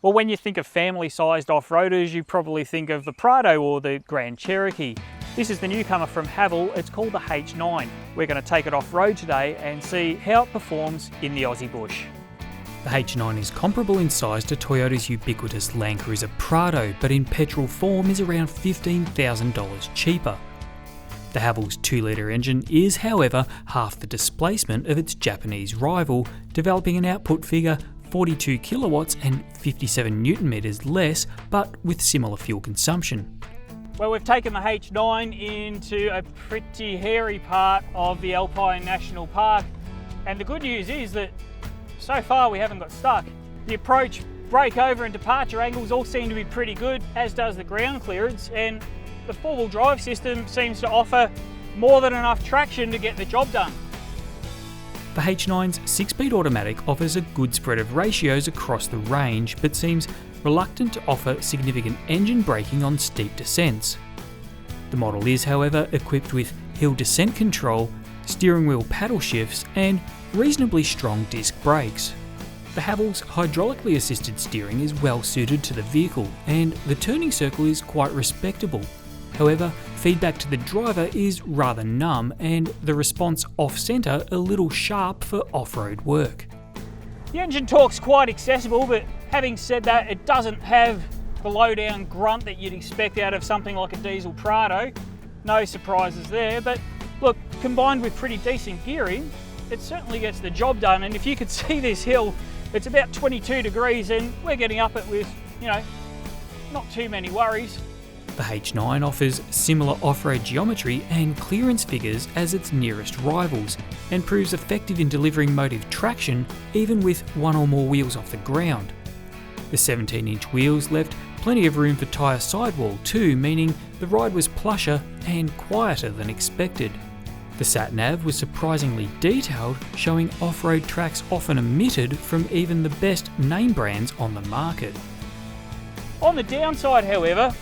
Well, when you think of family-sized off-roaders, you probably think of the Prado or the Grand Cherokee. This is the newcomer from Haval. It's called the H9. We're going to take it off-road today and see how it performs in the Aussie bush. The H9 is comparable in size to Toyota's ubiquitous Land Cruiser Prado, but in petrol form is around $15,000 cheaper. The Haval's 2-litre engine is, however, half the displacement of its Japanese rival, developing an output figure 42 kilowatts and 57 newton meters less, but with similar fuel consumption. Well, we've taken the H9 into a pretty hairy part of the Alpine National Park, and the good news is that so far we haven't got stuck. The approach, breakover and departure angles all seem to be pretty good, as does the ground clearance, and the four-wheel drive system seems to offer more than enough traction to get the job done. The H9's 6-speed automatic offers a good spread of ratios across the range, but seems reluctant to offer significant engine braking on steep descents. The model is, however, equipped with hill descent control, steering wheel paddle shifts, and reasonably strong disc brakes. The Haval's hydraulically assisted steering is well suited to the vehicle, and the turning circle is quite respectable. However, feedback to the driver is rather numb, and the response off-centre a little sharp for off-road work. The engine torque's quite accessible, but having said that, it doesn't have the low-down grunt that you'd expect out of something like a diesel Prado. No surprises there, but look, combined with pretty decent gearing, it certainly gets the job done. And if you could see this hill, it's about 22 degrees and we're getting up it with, not too many worries. The H9 offers similar off-road geometry and clearance figures as its nearest rivals, and proves effective in delivering motive traction even with one or more wheels off the ground. The 17-inch wheels left plenty of room for tyre sidewall too, meaning the ride was plusher and quieter than expected. The sat-nav was surprisingly detailed, showing off-road tracks often omitted from even the best name brands on the market. On the downside, however,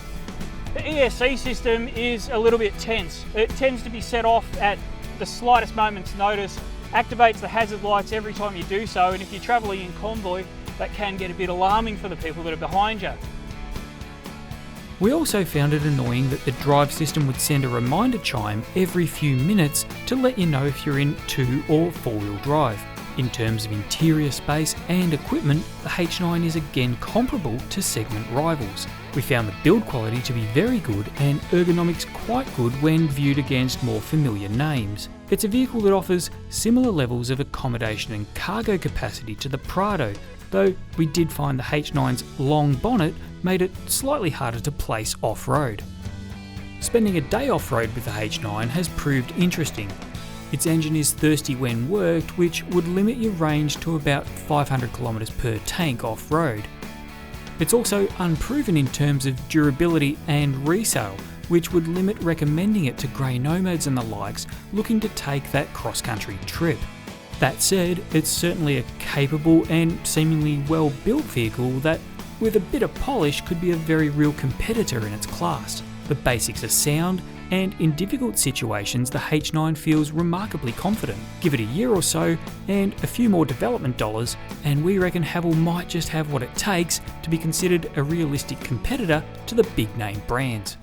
the ESC system is a little bit tense. It tends to be set off at the slightest moment's notice, activates the hazard lights every time you do so, and if you're travelling in convoy, that can get a bit alarming for the people that are behind you. We also found it annoying that the drive system would send a reminder chime every few minutes to let you know if you're in 2- or 4-wheel drive. In terms of interior space and equipment, the H9 is again comparable to segment rivals. We found the build quality to be very good and ergonomics quite good when viewed against more familiar names. It's a vehicle that offers similar levels of accommodation and cargo capacity to the Prado, though we did find the H9's long bonnet made it slightly harder to place off-road. Spending a day off-road with the H9 has proved interesting. Its engine is thirsty when worked, which would limit your range to about 500 km per tank off-road. It's also unproven in terms of durability and resale, which would limit recommending it to grey nomads and the likes looking to take that cross-country trip. That said, it's certainly a capable and seemingly well-built vehicle that, with a bit of polish, could be a very real competitor in its class. The basics are sound, and in difficult situations the H9 feels remarkably confident. Give it a year or so and a few more development dollars, and we reckon Haval might just have what it takes to be considered a realistic competitor to the big name brands.